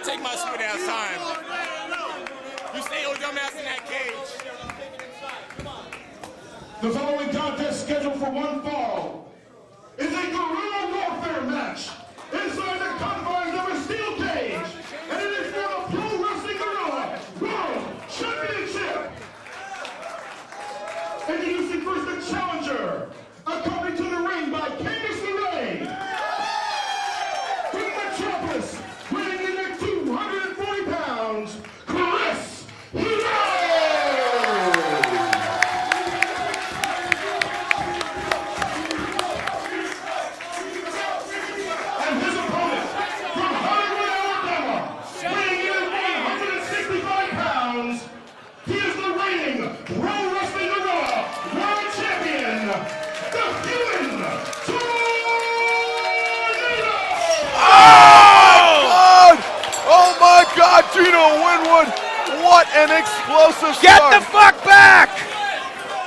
take my sweet ass time. You stay your dumb ass in that cage. The following contest scheduled for one fall is a guerrilla warfare match inside the confines of a steel cage, and it is for the Pro Wrestling Guerrilla World Championship. Introducing first the challenger, accompanied to the ring by Candice LeRae. From Metropolis, weighing in at 240 pounds, Chris Hero! And his opponent, from Hollywood, Alabama, weighing in at 165 pounds, he is the reigning Pro Wrestling Guerrilla World Champion, the Human Tornado! Oh my God, Gino Winwood, what an explosive start. Get the fuck back!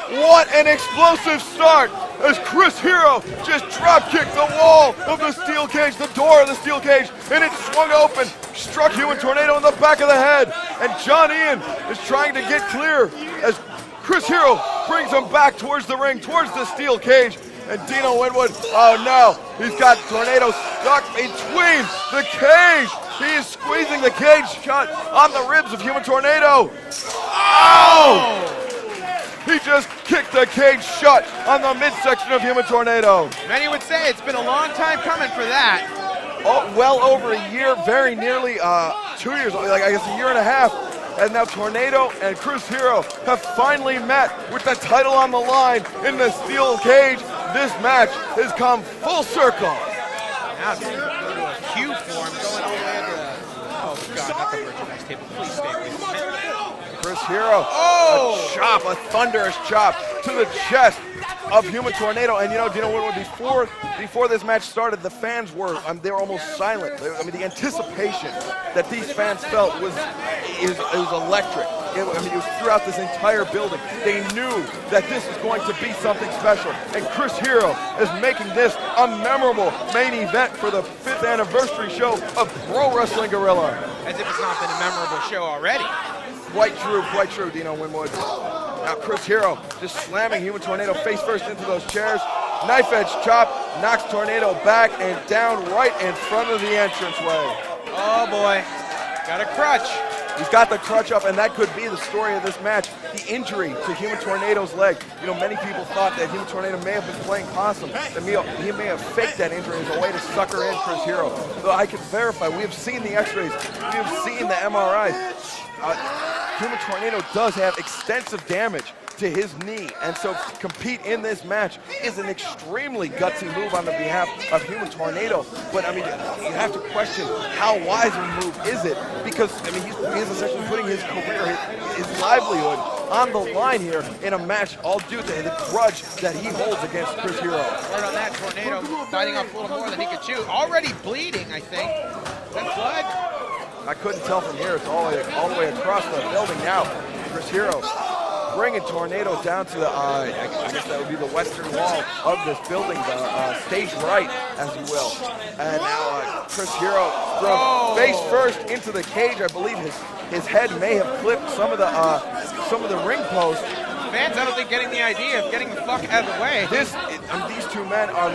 What an explosive start as Chris Hero just drop-kicked the wall of the steel cage, the door of the steel cage, and it swung open, struck Human Tornado in the back of the head, and John Ian is trying to get clear as Chris Hero brings him back towards the ring, towards the steel cage, and Dino Winwood, oh no, he's got Tornado stuck between the cage. He is squeezing the cage shut on the ribs of Human Tornado. Oh! He just kicked the cage shut on the midsection of Human Tornado. Many would say it's been a long time coming for that. Oh, well over a year, very nearly 2 years, like I guess a year and a half. And now Tornado and Chris Hero have finally met with the title on the line in the steel cage. This match has come full circle. Now it's going to go to a cue form going all the way to the... Oh, God, not the merchandise table. Please stay away from it. Chris Hero, a chop, a thunderous chop to the chest of Human Tornado. And you know, Dino Winwood, before this match started, the fans were, they were almost silent. I mean, the anticipation that these fans felt was electric. It was throughout this entire building. They knew that this is going to be something special. And Chris Hero is making this a memorable main event for the 5th anniversary show of Pro Wrestling Guerrilla. As if it's not been a memorable show already. Quite true, Dino Winwood. Now Chris Hero just slamming Human Tornado face first into those chairs. Knife edge chop, knocks Tornado back and down right in front of the entranceway. Oh boy, got a crutch. He's got the crutch up, and that could be the story of this match. The injury to Human Tornado's leg. You know, many people thought that Human Tornado may have been playing possum, that he may have faked that injury as a way to sucker in Chris Hero. Though I can verify, we have seen the x-rays, we have seen the MRIs. Human Tornado does have extensive damage to his knee, and so to compete in this match is an extremely gutsy move on the behalf of Human Tornado. But I mean, you have to question how wise a move is it, because I mean, he's essentially putting his career, his livelihood on the line here in a match, all due to the grudge that he holds against Chris Hero. Word on that, Tornado biting off a little more than he could chew. Already bleeding, I think. Is that blood? I couldn't tell from here. It's all the way across the building now. Chris Hero bringing Tornado down to the, I guess that would be the western wall of this building, the stage right, as you will. And now Chris Hero thrown face first into the cage. I believe his head may have clipped some of the ring posts. Fans, I don't think, getting the idea of getting the fuck out of the way. These two men are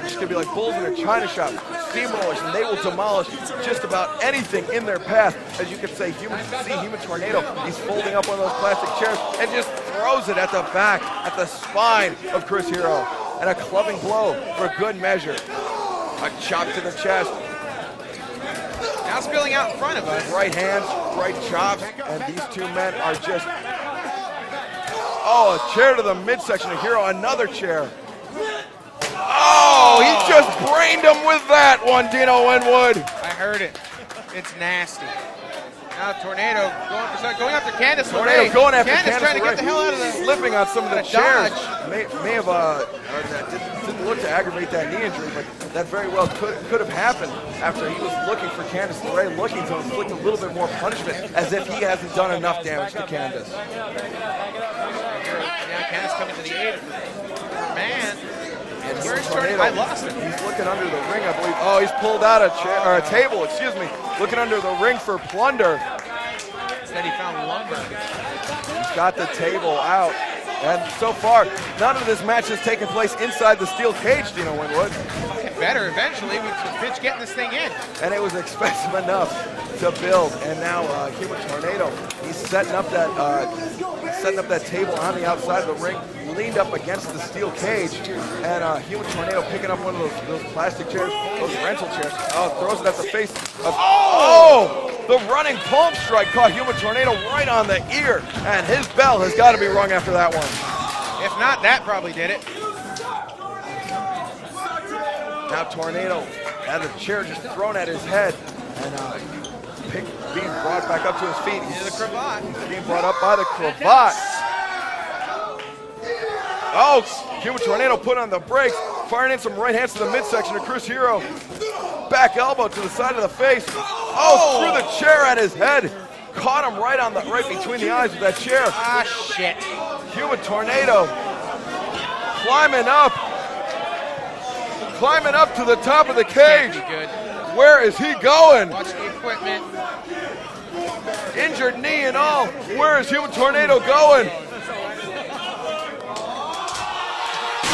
just gonna be like bulls in a china shop, steamrollers, and they will demolish just about anything in their path. As you can say, Human Tornado, he's folding up one of those plastic chairs and just throws it at the back, at the spine of Chris Hero. And a clubbing blow for good measure. A chop to the chest. Now spilling out in front of us. Right hands, right chops, and these two men are just... Oh, a chair to the midsection of Hero, another chair. Oh, he just brained him with that one, Dino Winwood. I heard it. It's nasty. Now Tornado going after Candice LeRae. Tornado going after Candice trying to get the hell out of the... Slipping on some of the chairs. Dodge. May have, didn't look to aggravate that knee injury, but that very well could have happened after he was looking for Candice LeRae, looking to inflict a little bit more punishment, as if he hasn't done enough damage to Candice. Yeah, Candice coming to the aid of her man. And Where's Tornado? I lost him. He's looking under the ring, I believe. Oh, he's pulled out a chair or a table, excuse me. Looking under the ring for plunder. Said he found lumber. He's got the table out. And so far, none of this match has taken place inside the steel cage, Dino Winwood. Better eventually with Pitch getting this thing in. And it was expensive enough to build. And now Human Tornado, he's setting up that table on the outside of the ring, leaned up against the steel cage, and Human Tornado picking up one of those plastic chairs, those rental chairs. Oh, throws it at the face of, the running palm strike caught Human Tornado right on the ear, and his bell has got to be rung after that one. If not, that probably did it. Now Tornado had a chair just thrown at his head, and being brought back up to his feet. He's the cravat. He's being brought up by the cravat. Oh, Human Tornado put on the brakes, firing in some right hands to the midsection of Chris Hero. Back elbow to the side of the face. Oh, threw the chair at his head. Caught him right between the eyes with that chair. Ah, shit. Human Tornado climbing up to the top of the cage. Can't be good. Where is he going? Watch the equipment. Injured knee and all. Where is Human Tornado going?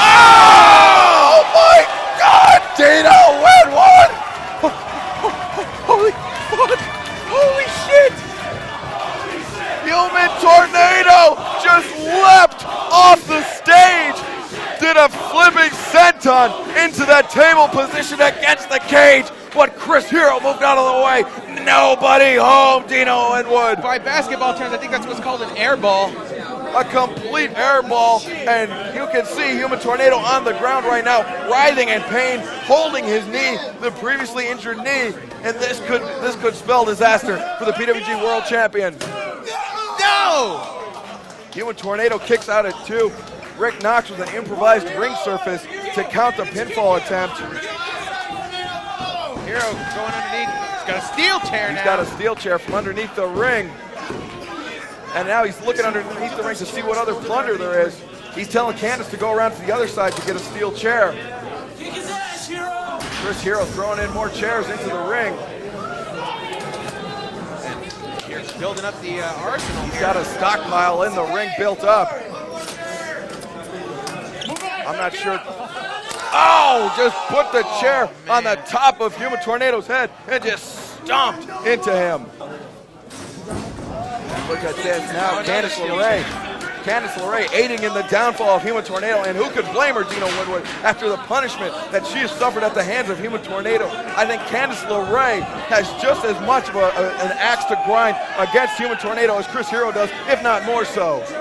Oh my God! Dino Winwood! Holy fuck! Holy shit! Human Tornado just leapt off the stage, did a flipping senton into that table position against the cage, but Chris Hero moved out of the way. Nobody home, Dino Winwood. By basketball terms, I think that's what's called an air ball. A complete air ball, and you can see Human Tornado on the ground right now, writhing in pain, holding his knee, the previously injured knee, and this could spell disaster for the PWG World Champion. No! Human Tornado kicks out at 2. Rick Knox with an improvised ring surface to count the pinfall attempt. Hero going underneath. He's got a steel chair now. He's got a steel chair from underneath the ring. And now he's looking underneath the ring to see what other plunder there is. He's telling Candace to go around to the other side to get a steel chair. Chris Hero throwing in more chairs into the ring. Here's building up the arsenal. He's got a stockpile in the ring built up. I'm not sure. Oh, just put the chair on the top of Human Tornado's head and just stomped into him. Look at this now, Candice LeRae. Candice LeRae aiding in the downfall of Human Tornado, and who could blame her, Dino Winwood, after the punishment that she has suffered at the hands of Human Tornado. I think Candice LeRae has just as much of an axe to grind against Human Tornado as Chris Hero does, if not more so. She's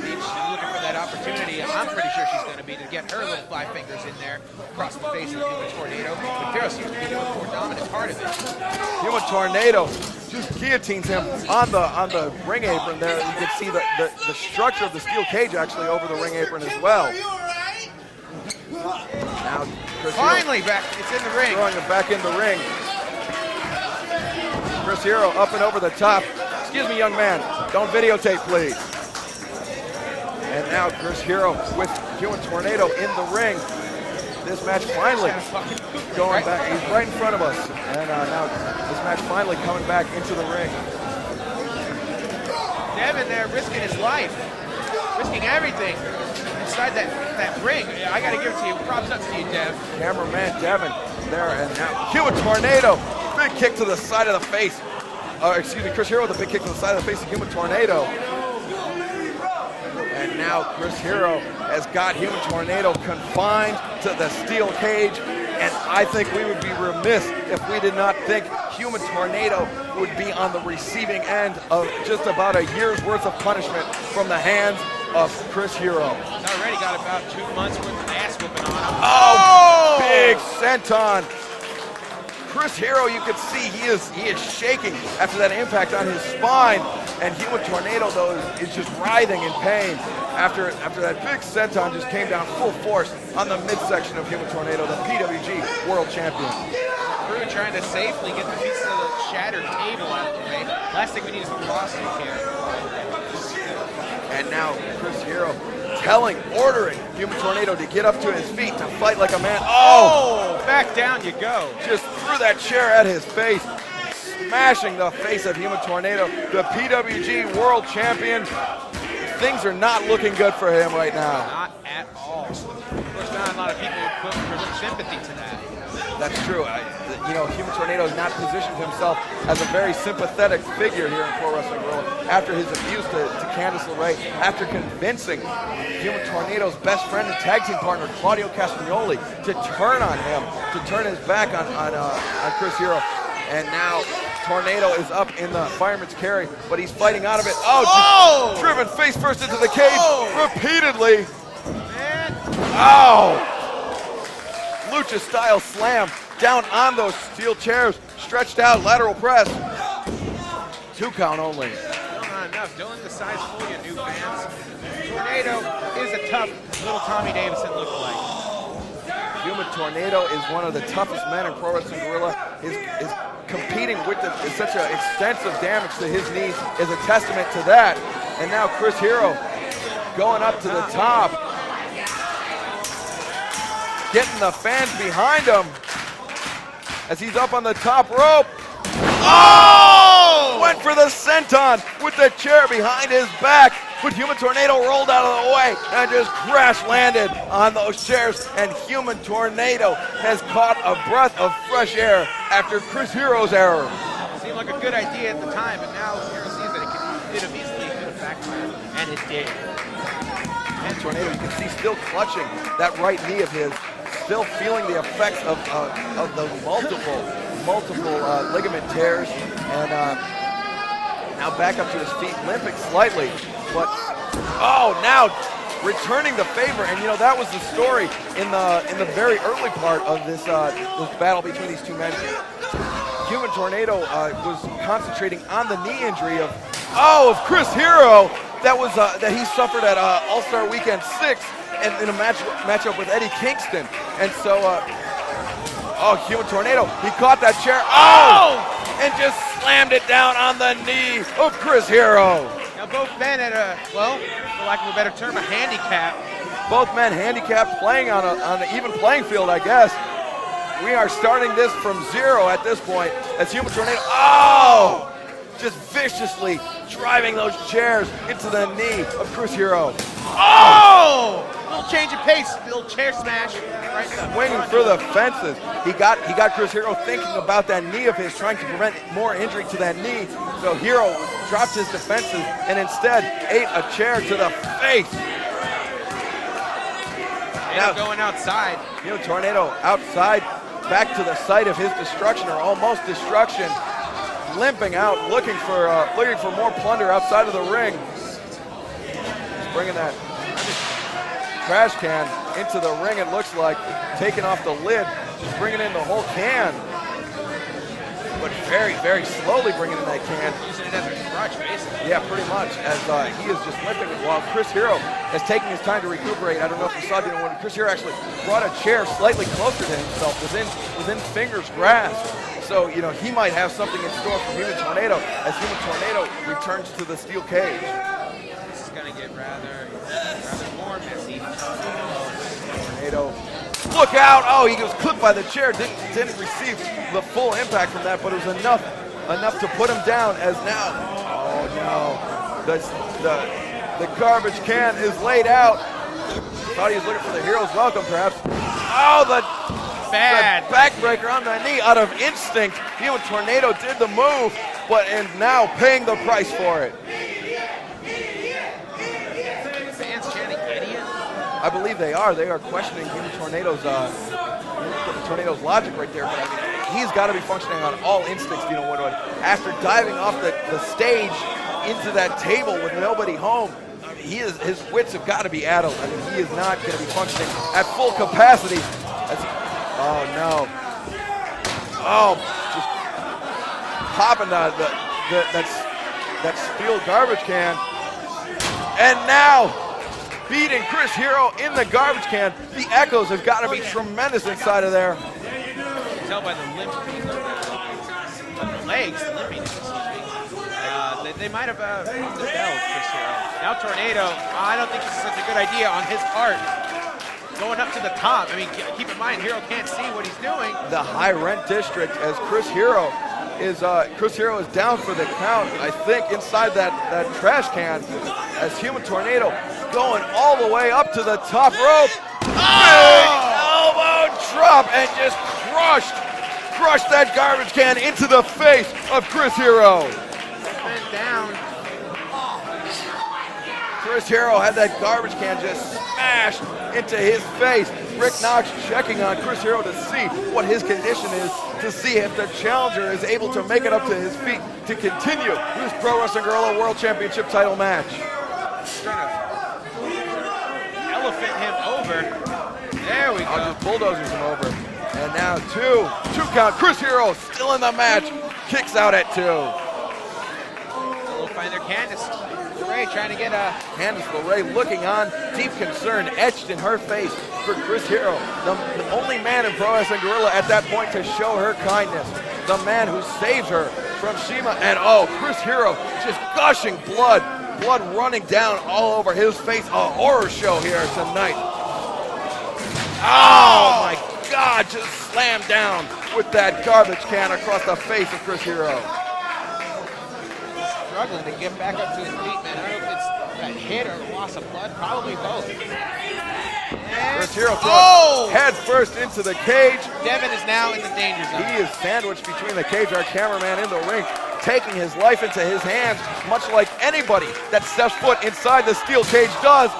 looking for that opportunity. I'm pretty sure she's going to be to get her little 5 fingers in there across the face of Human Tornado. But Hero seems to be doing the more dominant part of it. Human Tornado just guillotines him on the ring apron there. You can see the structure of the steel cage actually over the ring apron as well. Now Chris Finally Hero back, it's in the ring. throwing it back in the ring. Chris Hero up and over the top. Excuse me, young man, don't videotape, please. And now Chris Hero with Human Tornado in the ring. This match finally going back. He's right in front of us. And now this match finally coming back into the ring. Devin there risking his life, risking everything inside that ring. I got to give it to you. Props up to you, Dev. Cameraman Devin there. And now Human Tornado. Big kick to the side of the face. Excuse me, Chris Hero with a big kick to the side of the face of Human Tornado. And now Chris Hero has got Human Tornado confined to the steel cage. And I think we would be remiss if we did not think Human Tornado would be on the receiving end of just about a year's worth of punishment from the hands of Chris Hero. He's already got about 2 months worth of ass whooping on him. Oh, big senton. Chris Hero, you can see he is shaking after that impact on his spine, and Human Tornado though is just writhing in pain after that big senton just came down full force on the midsection of Human Tornado, the PWG World Champion. Crew trying to safely get the piece of the shattered table out of the way. Last thing we need is a lawsuit here. And now Chris Hero ordering Human Tornado to get up to his feet, to fight like a man. Oh, back down you go. Just threw that chair at his face, smashing the face of Human Tornado, the PWG World Champion. Things are not looking good for him right now. Not at all. Of course, not a lot of people would put sympathy to that. That's true. Human Tornado has not positioned himself as a very sympathetic figure here in Pro Wrestling Guerrilla after his abuse to Candice LeRae, after convincing Human Tornado's best friend and tag team partner, Claudio Castagnoli, to turn on him, to turn his back on Chris Hero. And now Tornado is up in the fireman's carry, but he's fighting out of it. Oh, just driven face first into the cage repeatedly. Man. Oh! Lucha style slam down on those steel chairs, stretched out lateral press. 2 count only. Still not enough. Dylan decides for you, new fans. Tornado is a tough little Tommy Davidson lookalike. Human Tornado is one of the toughest men in Pro Wrestling Guerrilla. His competing with such an extensive damage to his knees is a testament to that. And now Chris Hero going up to the top, getting the fans behind him as he's up on the top rope. Oh! Went for the senton with the chair behind his back, but Human Tornado rolled out of the way and just crash landed on those chairs, and Human Tornado has caught a breath of fresh air after Chris Hero's error. It seemed like a good idea at the time, but now Hero sees that it could have easily backfired, and it did. And Tornado, you can see still clutching that right knee of his, still feeling the effects of the multiple ligament tears, and now back up to his feet, limping slightly, but now returning the favor. And that was the story in the very early part of this battle between these two men. Human Tornado was concentrating on the knee injury of Chris Hero that he suffered at All-Star Weekend 6 and in a matchup with Eddie Kingston. And so Human Tornado, he caught that chair and just slammed it down on the knee of Chris Hero. Now both men at for lack of a better term, a handicap. Both men handicapped, playing on an even playing field, I guess. We are starting this from 0 at this point as Human Tornado, just viciously driving those chairs into the knee of Chris Hero. Little change of pace, little chair smash. Right, swinging for the fences. He got Chris Hero thinking about that knee of his, trying to prevent more injury to that knee. So Hero dropped his defenses and instead ate a chair to the face. Now going outside. Tornado outside, back to the site of his destruction, or almost destruction, limping out, looking for more plunder outside of the ring. He's bringing that trash can into the ring, it looks like, taking off the lid, just bringing in the whole can, but very, very slowly bringing in that can. Using it as a crutch, basically. Yeah, pretty much, as he is just limping while Chris Hero is taking his time to recuperate. I don't know if you saw, when Chris Hero actually brought a chair slightly closer to himself, within finger's grasp. So, he might have something in store for Human Tornado as Human Tornado returns to the steel cage. This is going to get rather more messy. Tornado, look out! He was clipped by the chair. Didn't receive the full impact from that, but it was enough to put him down. As now, the garbage can is laid out. Thought he was looking for the Hero's welcome, perhaps. The backbreaker on the knee out of instinct. Human Tornado did the move, and now paying the price for it. Fans chanting idiot? I believe they are. They are questioning Human Tornado's logic right there. But he's got to be functioning on all instincts, Dino Woodward. After diving off the stage into that table with nobody home, his wits have got to be addled. He is not going to be functioning at full capacity. Just popping that steel garbage can. And now, beating Chris Hero in the garbage can. The echoes have got to be tremendous inside of there. You can tell by the limping of the legs, the limping, they might have moved the bell, Chris Hero. Now Tornado, I don't think this is such a good idea on his part. Going up to the top. I mean, keep in mind, Hero can't see what he's doing. The high rent district as Chris Hero is down for the count. I think inside that trash can as Human Tornado going all the way up to the top rope. Big elbow drop and just crushed that garbage can into the face of Chris Hero. Went down. Chris Hero had that garbage can just smashed into his face. Rick Knox checking on Chris Hero to see what his condition is, to see if the challenger is able to make it up to his feet to continue this Pro Wrestling Guerrilla World Championship title match. Trying to elephant him over. There we go. Just bulldozers him over. And now two count. Chris Hero still in the match. Kicks out at 2. We'll find their Candice LeRae trying to get a... Candice LeRae looking on, deep concern etched in her face for Chris Hero. The only man in Pro Wrestling Guerrilla at that point to show her kindness. The man who saves her from Shima. And Chris Hero just gushing blood running down all over his face. A horror show here tonight. Oh my God, just slammed down with that garbage can across the face of Chris Hero. Struggling to get back up to his feet, man. I don't know if it's that hit or loss of blood. Probably both. And Chris Hero throws head first into the cage. Devin is now in the danger zone. He is sandwiched between the cage, our cameraman in the ring, taking his life into his hands, much like anybody that steps foot inside the steel cage does.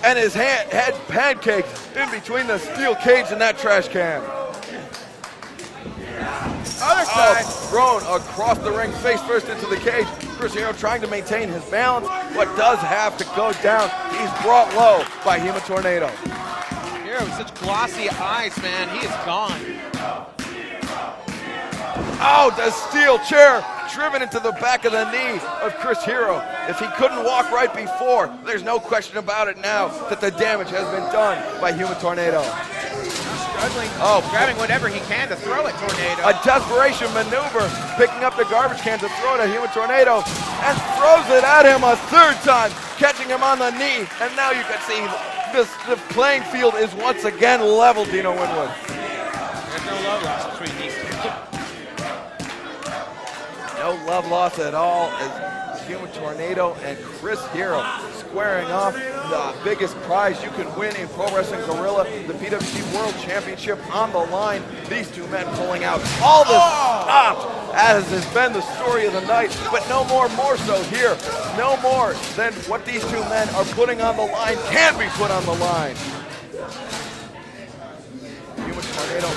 And his head pancaked in between the steel cage and that trash can. Other side. Thrown across the ring, face first into the cage. Chris Hero trying to maintain his balance, but does have to go down. He's brought low by Human Tornado. Hero with such glossy eyes, man. He is gone. The steel chair driven into the back of the knee of Chris Hero. If he couldn't walk right before, there's no question about it now that the damage has been done by Human Tornado. Struggling, grabbing whatever he can to throw at Tornado. A desperation maneuver, picking up the garbage can to throw it at Human Tornado, and throws it at him a 3rd time, catching him on the knee. And now you can see the playing field is once again level, Dino Winwood. There's no love lost between these two. No love lost at all as Human Tornado and Chris Hero squaring off the biggest prize you can win in Pro Wrestling Guerrilla, the PWG World Championship on the line. These two men pulling out all the stops, as has been the story of the night, but no more so here. No more than what these two men are putting on the line can be put on the line. Human Tornado,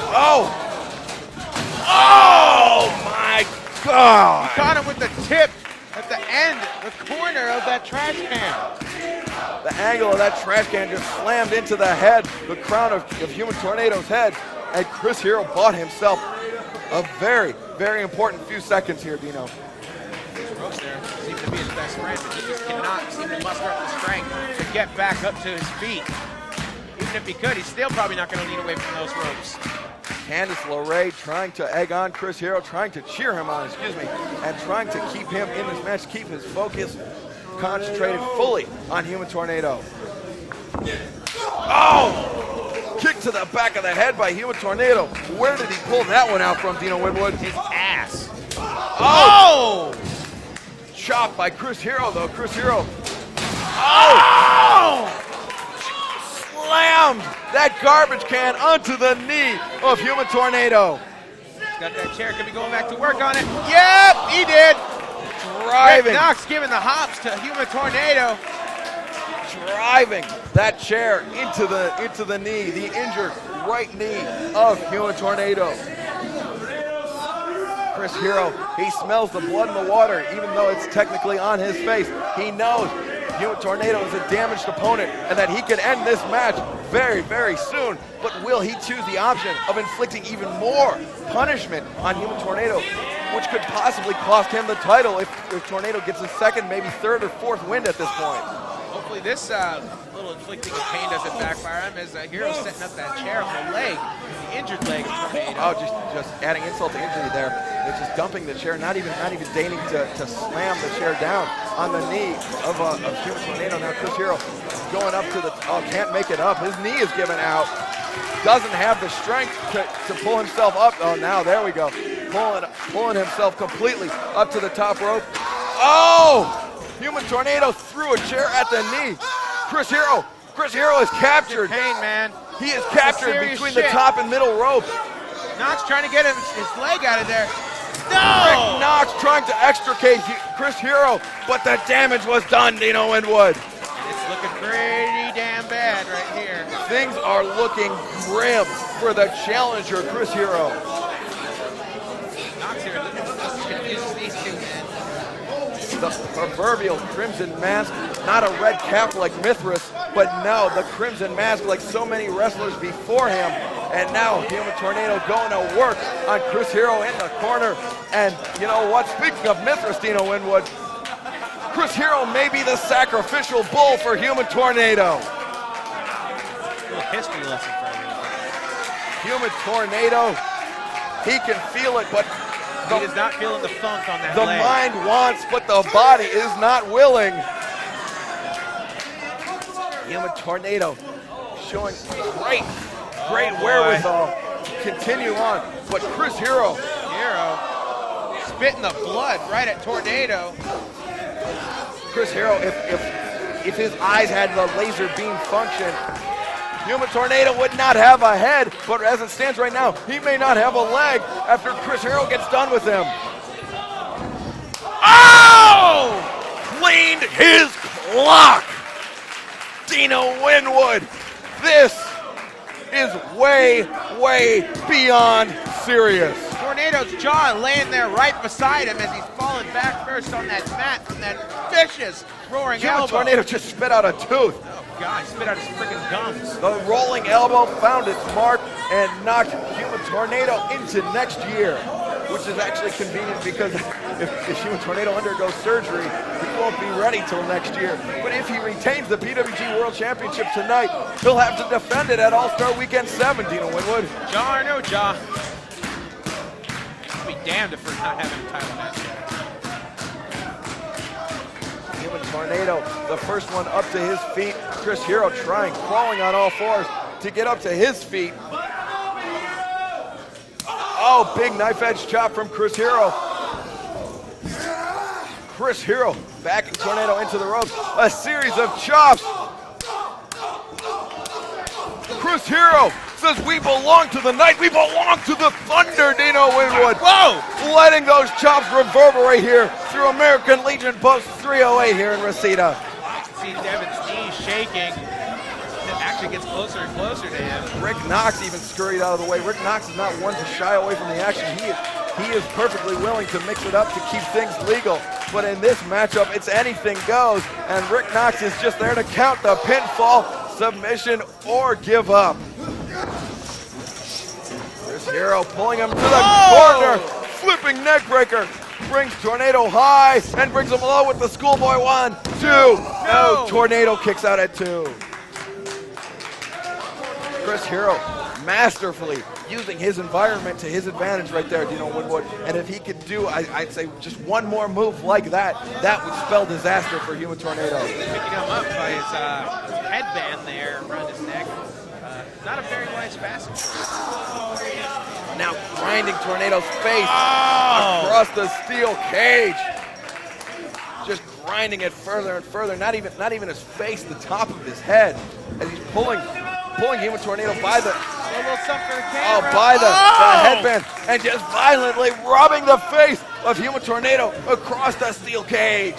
my God! He caught him with the tip at the end, the corner of that trash can. The angle of that trash can just slammed into the head, the crown of Human Tornado's head, and Chris Hero bought himself a very, very important few seconds here, Dino. Ropes there seem to be his best friend, but he just cannot seem to muster up the strength to get back up to his feet. Even if he could, he's still probably not going to lean away from those ropes. Candice LeRae trying to egg on Chris Hero, trying to cheer him on, and trying to keep him in this match, keep his focus concentrated fully on Human Tornado. Kick to the back of the head by Human Tornado. Where did he pull that one out from, Dino Winwood? His ass. Chop by Chris Hero, though. Chris Hero. Slammed that garbage can onto the knee of Human Tornado. He's got that chair. Could be going back to work on it. Yep, he did. Driving. Rick Knox giving the hops to Human Tornado. Driving that chair into the knee, the injured right knee of Human Tornado. Chris Hero, he smells the blood in the water, even though it's technically on his face. He knows Human Tornado is a damaged opponent and that he could end this match very, very soon. But will he choose the option of inflicting even more punishment on Human Tornado, which could possibly cost him the title if Tornado gets a second, maybe third or fourth win at this point? Hopefully this little inflicting of pain doesn't backfire him as Hero's setting up that chair on the leg, the injured leg of Tornado. Oh, just adding insult to injury there. They're just dumping the chair, not even deigning to slam the chair down on the knee of Human Tornado. Now Chris Hero going up to the, can't make it up. His knee is given out. Doesn't have the strength to pull himself up. Oh, now there we go. Pulling himself completely up to the top rope. Oh! Human Tornado threw a chair at the knee. Chris Hero is captured. Pain, man. He is captured between the top and middle rope. Knox trying to get his leg out of there. No! Rick Knox trying to extricate Chris Hero, but the damage was done, Dino Winwood. It's looking pretty damn bad right here. Things are looking grim for the challenger, Chris Hero. Knox here confuses these two men. The proverbial crimson mask, not a red cap like Mithras, but no, the crimson mask like so many wrestlers before him. And now Human Tornado going to work on Chris Hero in the corner. And you know what? Speaking of Mithras, Dino Winwood, Chris Hero may be the sacrificial bull for Human Tornado. A little history lesson for you. Human Tornado, he can feel it, but he is not feeling the funk on that the leg. mind wants, but the body is not willing. Human Tornado showing great wherewithal to continue on, but Chris Hero spitting the blood right at Tornado. Chris Hero, if his eyes had the laser beam function, Human Tornado would not have a head, but as it stands right now, he may not have a leg after Chris Hero gets done with him. Oh! Cleaned his clock! Dino Winwood, this is way beyond serious. Tornado's jaw laying there right beside him as he's falling back first on that mat from that vicious roaring Human elbow. Tornado just spit out a tooth. Oh God, he spit out his freaking gums. The rolling elbow found its mark and knocked Human Tornado into next year, which is actually convenient because if Human Tornado undergoes surgery, he won't be ready till next year. But if he retains the PWG World Championship tonight, he'll have to defend it at All-Star Weekend 7, Dino Winwood. Jaw or no jaw? I'll be damned if we're not having a title match yet. Human Tornado, the first one up to his feet. Chris Hero crawling on all fours to get up to his feet. Oh, big knife edge chop from Chris Hero. Chris Hero backing Tornado into the ropes. A series of chops. Chris Hero says we belong to the night. We belong to the thunder, Dino Winwood. Whoa! Letting those chops reverberate here through American Legion Post 308 here in Reseda. I can see Devin's knees shaking. It actually gets closer and closer to him. Rick Knox even scurried out of the way. Rick Knox is not one to shy away from the action. He is perfectly willing to mix it up to keep things legal. But in this matchup, it's anything goes. And Rick Knox is just there to count the pinfall, submission, or give up. Chris Hero pulling him to the corner. Flipping neck breaker. Brings Tornado high and brings him low with the schoolboy 1, 2. No, Tornado kicks out at 2. Chris Hero masterfully using his environment to his advantage right there, Dino Winwood. And if he could do, I'd say, just one more move like that, that would spell disaster for Human Tornado. Picking him up by his headband there around his neck. Not a very nice passing. Now grinding Tornado's face across the steel cage. Just grinding it further and further. Not even his face, the top of his head, as he's pulling Human Tornado by the headband, and just violently rubbing the face of Human Tornado across the steel cage.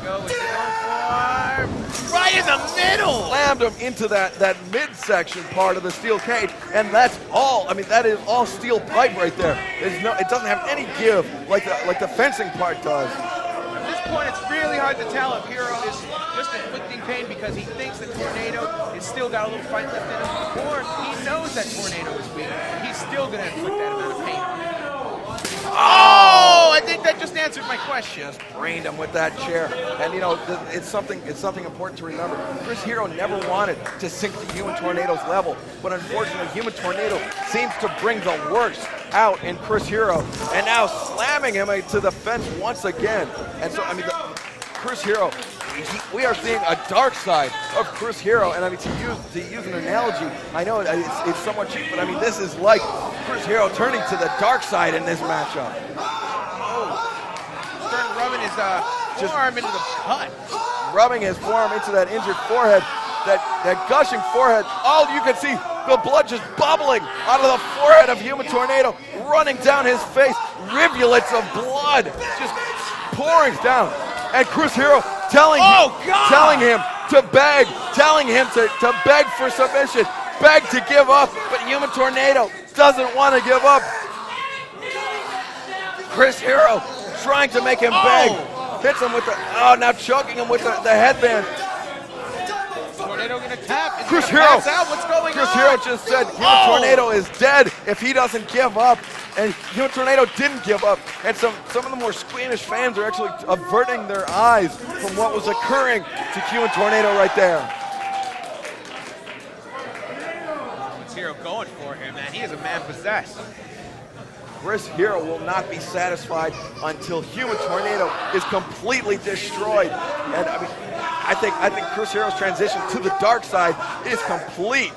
Go with the forearm. Right in the middle. Slammed him into that midsection part of the steel cage, and that's all. I mean, that is all steel pipe right there. It doesn't have any give like the fencing part does. At this point, it's really hard to tell if Hero is just inflicting pain because he thinks that Tornado has still got a little fight left in him, or he knows that Tornado is weak, and he's still going to inflict that amount of pain on him. Oh, and think that just answered my question. Just brained him with that chair. And you know, it's something important to remember. Chris Hero never wanted to sink to Human Tornado's level, but unfortunately, Human Tornado seems to bring the worst out in Chris Hero, and now slamming him to the fence once again. And so, I mean, Chris Hero, we are seeing a dark side of Chris Hero, and I mean, to use an analogy, I know it's somewhat cheap, but I mean, this is like Chris Hero turning to the dark side in this matchup. Starting rubbing his forearm into the cut. Rubbing his forearm into that injured forehead, that gushing forehead. All you can see, the blood just bubbling out of the forehead of Human Tornado, running down his face, rivulets of blood just pouring down. And Chris Hero telling him to beg, telling him to beg for submission, beg to give up, but Human Tornado doesn't want to give up. Chris Hero trying to make him beg, hits him with now choking him with the headband. Tornado gonna tap. Chris Hero, what's going Chris on? Hero just said Human Tornado is dead if he doesn't give up. And Human Tornado didn't give up. And some of the more squeamish fans are actually averting their eyes from what was occurring to Human Tornado right there. Chris Hero going for him, man. He is a man possessed. Chris Hero will not be satisfied until Human Tornado is completely destroyed. And I mean, I think Chris Hero's transition to the dark side is complete.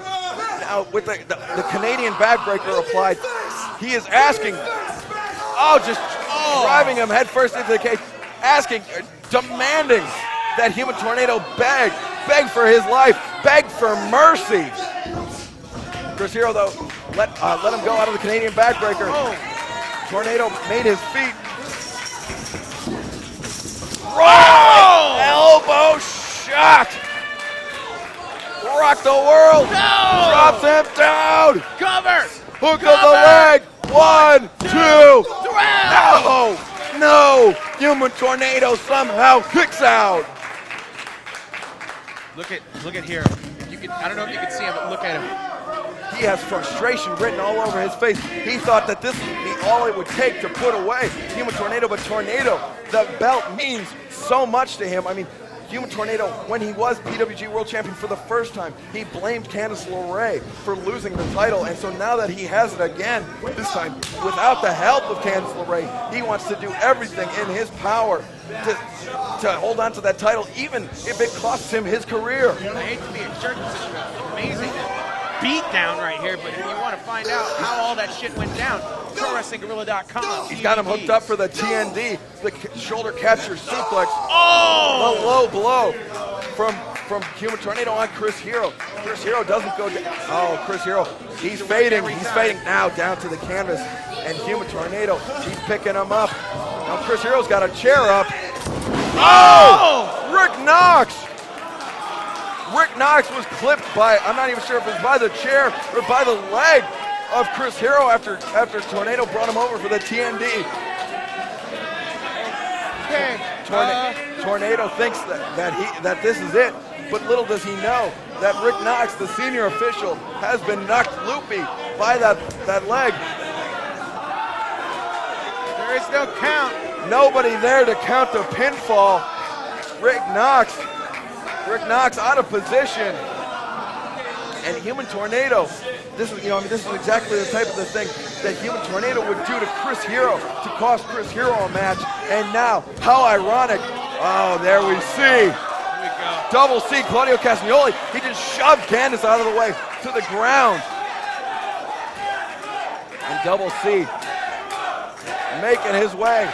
Now with the Canadian backbreaker applied, he is asking, driving him headfirst into the cage, asking, demanding that Human Tornado beg for his life, beg for mercy. Chris Hero, though, let him go out of the Canadian backbreaker. Tornado made his feet. Elbow shot. Rock the world. Drops him down. Cover. Hook of the leg. 1, 2. No. Human Tornado somehow kicks out. Look at here. I don't know if you can see him, but look at him. He has frustration written all over his face. He thought that this would be all it would take to put away Human Tornado, but Tornado, the belt means so much to him. I mean, Human Tornado, when he was PWG World Champion for the first time, he blamed Candice LeRae for losing the title, and so now that he has it again, this time without the help of Candice LeRae, he wants to do everything in his power to hold on to that title, even if it costs him his career. I hate to be a jerk, this is amazing beat down right here, but if you want to find out how all that shit went down, ProWrestlingGuerrilla.com. He's got him hooked up for the TND, the shoulder capture suplex. The low blow from Human Tornado on Chris Hero. Chris Hero doesn't go down. Chris Hero, he's fading. He's fading now down to the canvas. And Human Tornado, he's picking him up. Now Chris Hero's got a chair up. Rick Knox! Rick Knox was clipped by, I'm not even sure if it was by the chair or by the leg of Chris Hero after Tornado brought him over for the TND. Tornado thinks that this is it, but little does he know that Rick Knox, the senior official, has been knocked loopy by that leg. There is no count. Nobody there to count the pinfall. Rick Knox out of position. And Human Tornado, this is exactly the type of the thing that Human Tornado would do to Chris Hero to cost Chris Hero a match. And now, how ironic. There we see. Here we go. Double C, Claudio Castagnoli. He just shoved Candice out of the way to the ground. And Double C making his way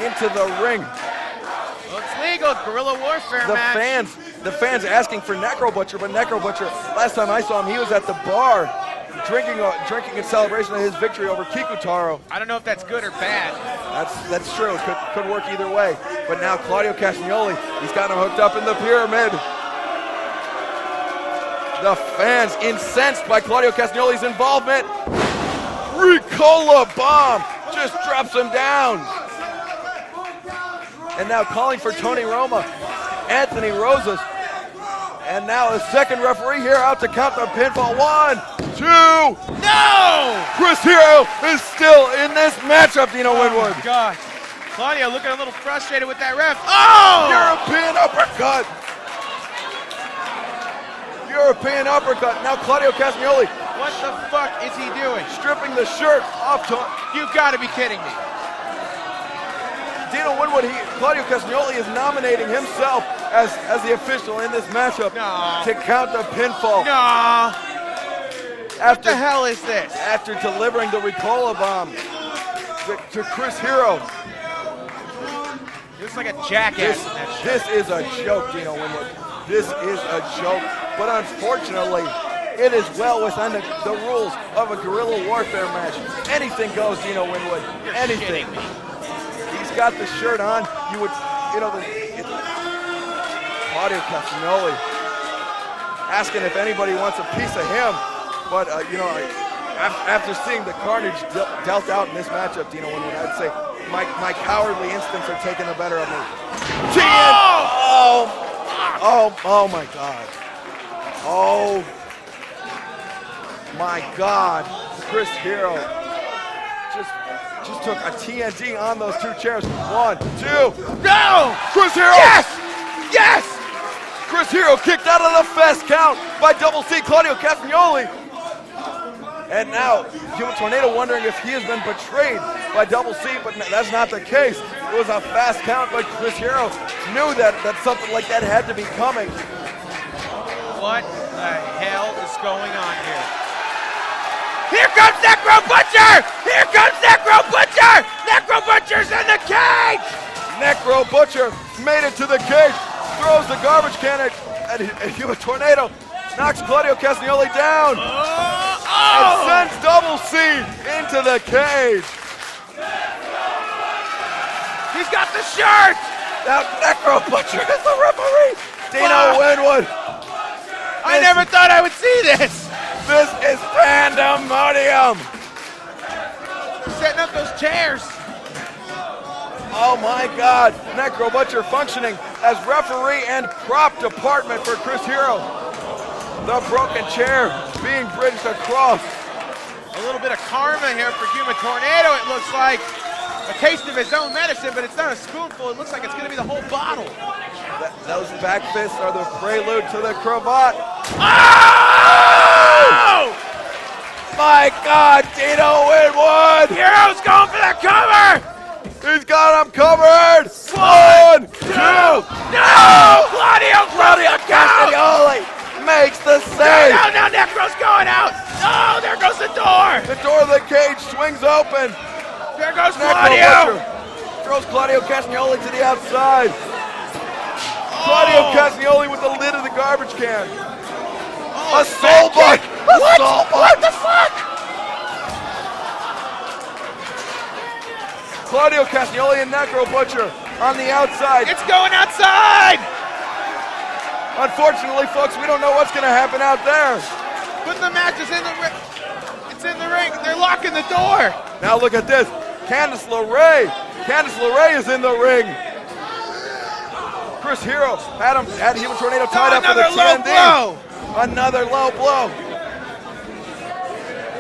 into the ring. Well, it's legal. It's guerrilla warfare match. The fans asking for Necro Butcher, but Necro Butcher, last time I saw him, he was at the bar drinking in celebration of his victory over Kikutaro. I don't know if that's good or bad. That's true. Could work either way. But now Claudio Castagnoli, he's got him hooked up in the pyramid. The fans incensed by Claudio Castagnoli's involvement. Ricola bomb just drops him down. And now calling for Tony Roma, Anthony Rosas. And now a second referee here out to count the pinfall. 1, 2. No! Chris Hero is still in this matchup, Dino Winwood. God. Claudio looking a little frustrated with that ref. Oh! European uppercut. European uppercut. Now Claudio Castagnoli. What the fuck is he doing? Stripping the shirt off to You've got to be kidding me. Dino Winwood. Claudio Castagnoli is nominating himself as the official in this matchup to count the pinfall. No. What the hell is this? After delivering the Ricola bomb to Chris Hero. Looks like a jackass. This is a joke, Dino Winwood. This is a joke. But unfortunately, it is well within the rules of a guerrilla warfare match. Anything goes, Dino Winwood. You're Anything. shitting me. He's got the shirt on. You would, Claudio Castagnoli asking if anybody wants a piece of him. But, after seeing the carnage dealt out in this matchup, Dino Winwood, I'd say my cowardly instincts are taking the better of me. Oh my God. Oh my God. Chris Hero just took a TNT on those two chairs. 1, 2. No! Chris Hero! Yes! Yes! Chris Hero kicked out of the fast count by Double C Claudio Castagnoli. And now, Human Tornado wondering if he has been betrayed by Double C, but that's not the case. It was a fast count, but Chris Hero knew that something like that had to be coming. What the hell is going on here? Here comes Necro Butcher! Here comes Necro Butcher! Necro Butcher's in the cage! Necro Butcher made it to the cage, throws the garbage can at Human Tornado, knocks Claudio Castagnoli down, and sends Double C into the cage. He's got the shirt! Now Necro Butcher is the referee. Dino Winwood. I never thought I would see this. This is pandemonium. Setting up those chairs. Oh my God. Necro Butcher functioning as referee and prop department for Chris Hero. The broken chair being bridged across. A little bit of karma here for Human Tornado, it looks like. A taste of his own medicine, but it's not a spoonful. It looks like it's going to be the whole bottle. Those back fists are the prelude to the cravat. Oh! My God, Dino Winwood! Hero's going for the cover! He's got him covered! 1, 2! No! Claudio Castagnoli makes the save! No, Necro's going out! No, there goes the door! The door of the cage swings open. There goes Necro Claudio! Butcher throws Claudio Castagnoli to the outside. Claudio Castagnoli with the lid of the garbage can. A soul buck! What the fuck? Claudio Castagnoli and Necro Butcher on the outside. It's going outside! Unfortunately, folks, we don't know what's going to happen out there. But the match is in the ring. It's in the ring. They're locking the door. Now look at this. Candice LeRae. Candice LeRae is in the ring. Chris Hero had Human Tornado tied up for the TNT. Blow. Another low blow.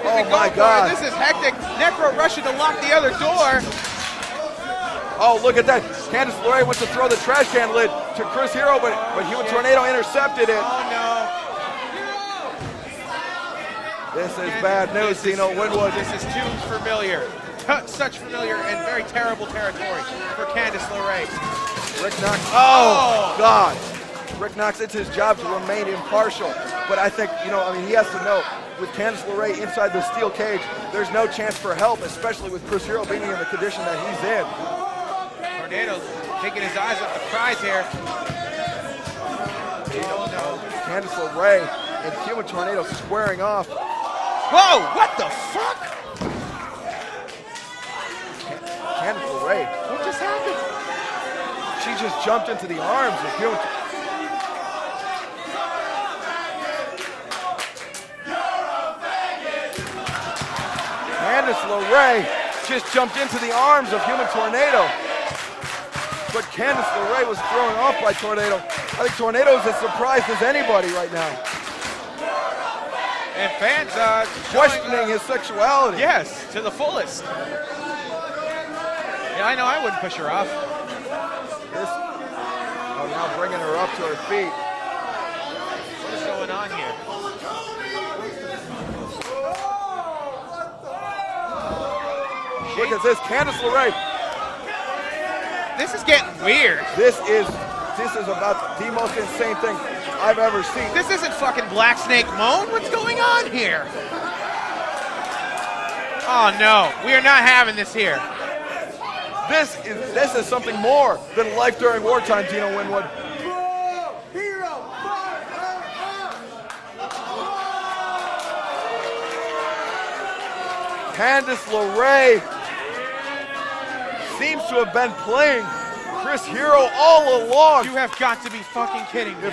Oh my God. This is hectic. Necro rushing to lock the other door. Oh, look at that. Candice LeRae went to throw the trash can lid to Chris Hero, but Human Tornado intercepted it. Oh no. This is bad news, Dino Winwood. This is too familiar. Such familiar and very terrible territory for Candice LeRae. Rick Knox. Oh, God. Rick Knox, it's his job to remain impartial. But I think, he has to know, with Candice LeRae inside the steel cage, there's no chance for help, especially with Chris Hero being in the condition that he's in. Tornado's taking his eyes off the prize here. Candice LeRae and Human Tornado squaring off. Whoa, what the fuck? Candice LeRae. What just happened? She just jumped into the arms of Human Tornado. Candice LeRae just jumped into the arms of Human Tornado. But Candice LeRae was thrown off by Tornado. I think Tornado is as surprised as anybody right now. And fans questioning his sexuality. Yes, to the fullest. Yeah, I know. I wouldn't push her off. Oh, now bringing her up to her feet. What is going on here? Look at this, Candice LeRae. This is getting weird. This is about the most insane thing I've ever seen. This isn't fucking Black Snake Moan. What's going on here? Oh no, we are not having this here. This is something more than life during wartime, Dino Winwood. Candice LeRae seems to have been playing Chris Hero all along. You have got to be fucking kidding me.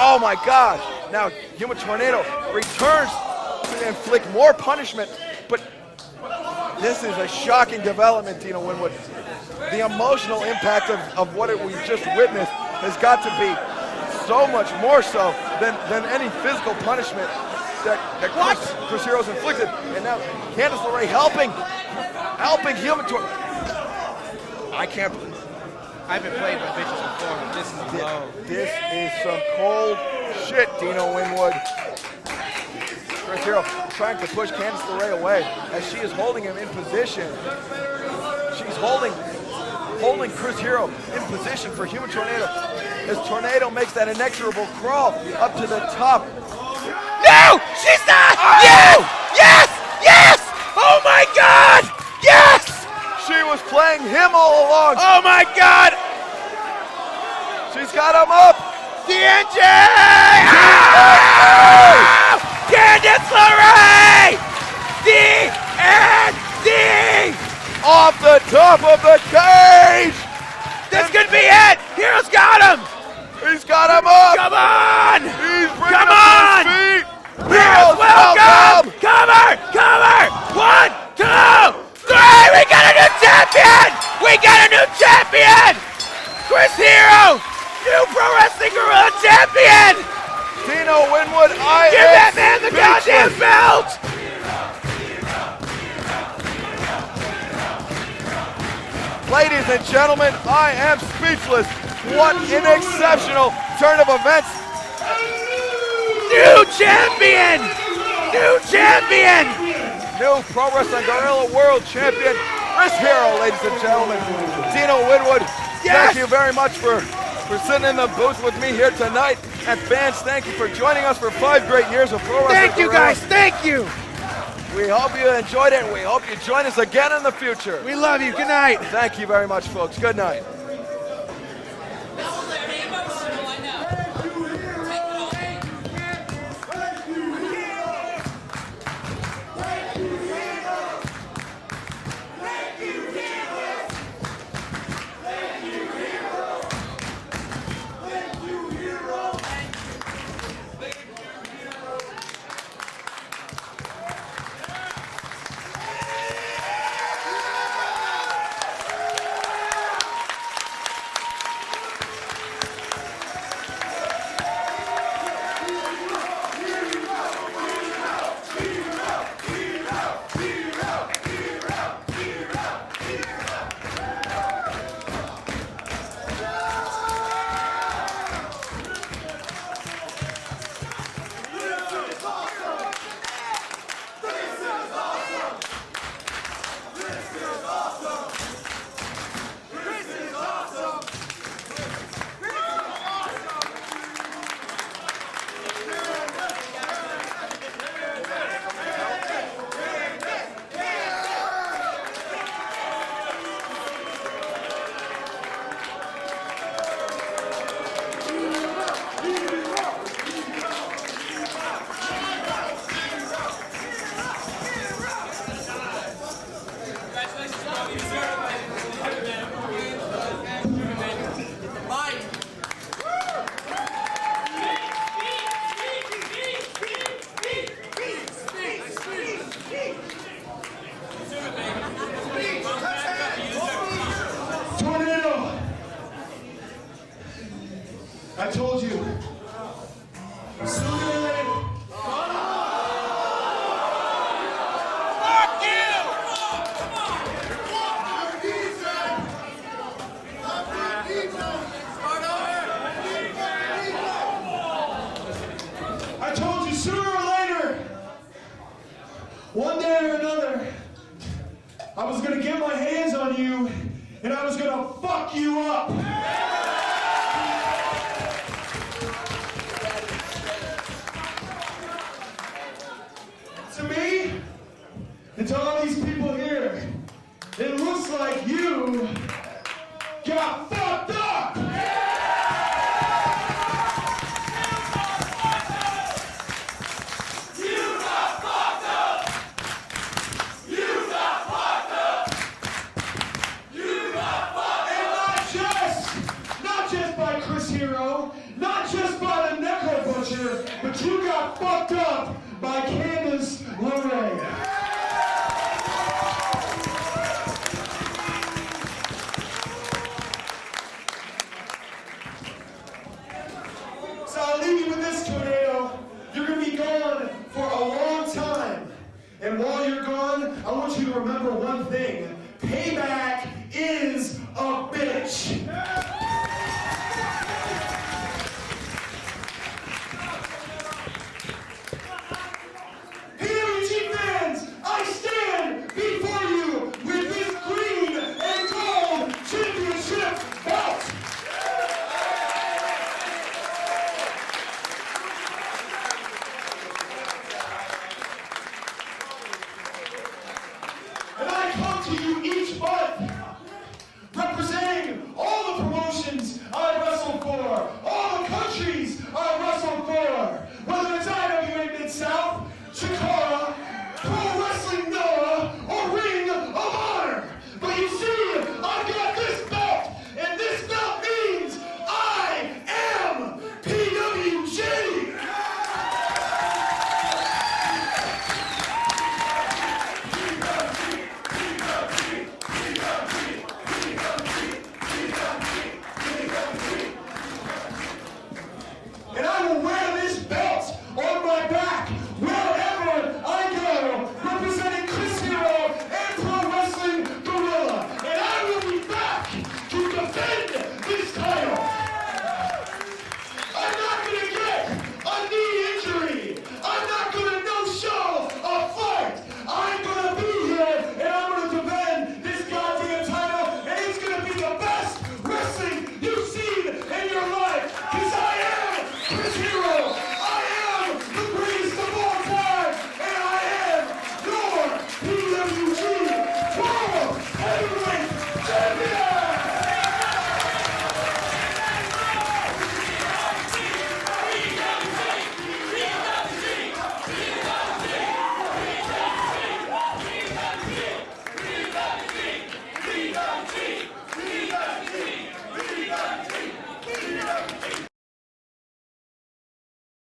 Oh my God. Now Human Tornado returns to inflict more punishment, but this is a shocking development, Dino Winwood. The emotional impact of what we just witnessed has got to be so much more so than any physical punishment that Chris Hero's inflicted. And now Candice LeRae helping Human Tornado. I can't believe. I've been played by bitches before, but this is low. This is some cold shit, Dino Winwood. Chris Hero trying to push Candice LeRae away as she is holding him in position. She's holding Chris Hero in position for Human Tornado as Tornado makes that inexorable crawl up to the top. No! She's not! Yes! Yes! Yes! Oh my God! Yes! She was playing him all along. Oh my God! She's got him up. DNJ! Oh! Candice LeRae! DND! Off the top of the cage! This could be it! Hero's got him! He's got him up! Come on! He's bringing Come him on! to his feet! Hero's welcome! Cover! Cover! 1, 2, 3! We got a new champion! We got a new champion! Chris Hero! New Pro Wrestling Guerrilla champion! Dino Winwood, Give that man the goddamn belt! Ladies and gentlemen, I am speechless. What an exceptional turn of events. New champion! New champion! New Pro Wrestling Guerrilla World Champion, Chris Hero, ladies and gentlemen. Dino Winwood, Yes! thank you very much for sitting in the booth with me here tonight. And fans, thank you for joining us for 5 great years of Pro Wrestling Thank you Guerrilla. guys, thank you! We hope you enjoyed it, and we hope you join us again in the future. We love you, good night! Thank you very much, folks. Good night. one day or another, I was gonna get my hands on you and I was gonna fuck you up. To me, and to all these people here, it looks like you got fucked up. Not just by the Necro Butcher, but you got fucked up by Candace LeRae. So I'll leave you with this, Tornado. You're going to be gone for a long time. And while you're gone, I want you to remember one thing. Payback is a bitch. PWG fans, I stand before you with this green and gold championship belt. And I come to you each month representing all the promotions I wrestle for, all the countries I wrestle for, whether it's IWA Mid-South, Chikara, Pro Wrestling Noah, or Ring of Honor. But you see, I've got this belt, and this belt means I am PWG. And I will wear this belt on my back wherever I go, representing Chris Hero and Pro Wrestling Guerrilla. And I will be back to defend this title. I'm not going to get a knee injury. I'm not going to no-show a fight. I'm going to be here and I'm going to defend this goddamn title. And it's going to be the best wrestling you've seen in your life. Because I am Chris Hero.